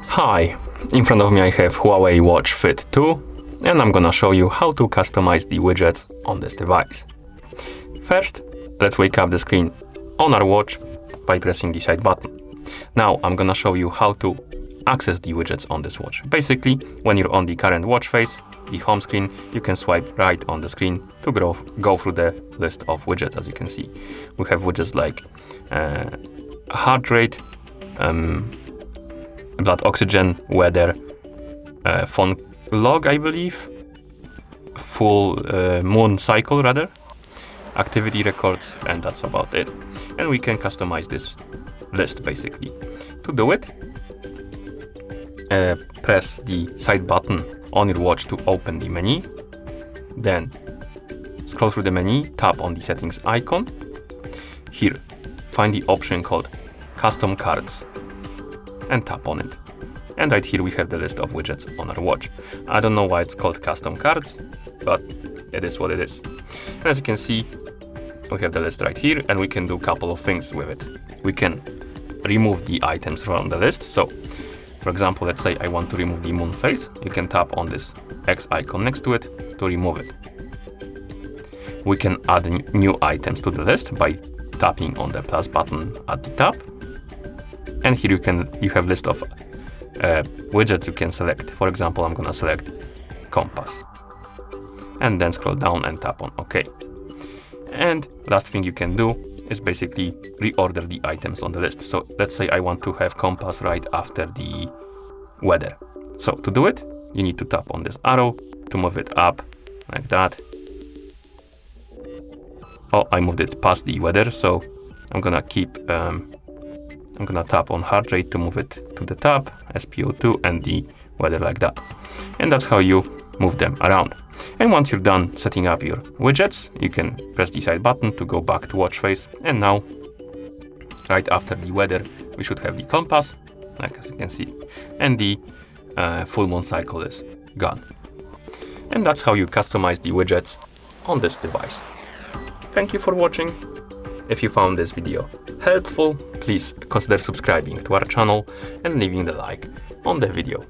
Hi, in front of me I have Huawei Watch Fit 2 and I'm gonna show you how to customize the widgets on this device. First, let's wake up the screen on our watch by pressing the side button. Now I'm gonna show you how to access the widgets on this watch. Basically, when you're on the current watch face, the home screen, you can swipe right on the screen to go through the list of widgets. As you can see, we have widgets like heart rate, blood oxygen, weather, phone log, I believe, full moon cycle rather, activity records, and that's about it. And we can customize this list basically. To do it, press the side button on your watch to open the menu, then scroll through the menu, tap on the settings icon. Here, find the option called custom cards and tap on it. And right here we have the list of widgets on our watch. I don't know why it's called custom cards, but it is what it is. And as you can see, we have the list right here, and we can do a couple of things with it. We can remove the items from the list. So, for example, let's say I want to remove the moon phase. You can tap on this X icon next to it to remove it. We can add new items to the list by tapping on the plus button at the top. And here you have list of widgets you can select. For example, I'm gonna select compass, and then scroll down and tap on OK. And last thing you can do is basically reorder the items on the list. So let's say I want to have compass right after the weather. So to do it, you need to tap on this arrow to move it up like that. Oh, I moved it past the weather, so I'm gonna tap on heart rate to move it to the top, SpO2 and the weather like that. And that's how you move them around. And once you're done setting up your widgets, you can press the side button to go back to watch face. And now, right after the weather, we should have the compass, like as you can see, and the full moon cycle is gone. And that's how you customize the widgets on this device. Thank you for watching. If you found this video helpful, please consider subscribing to our channel and leaving the like on the video.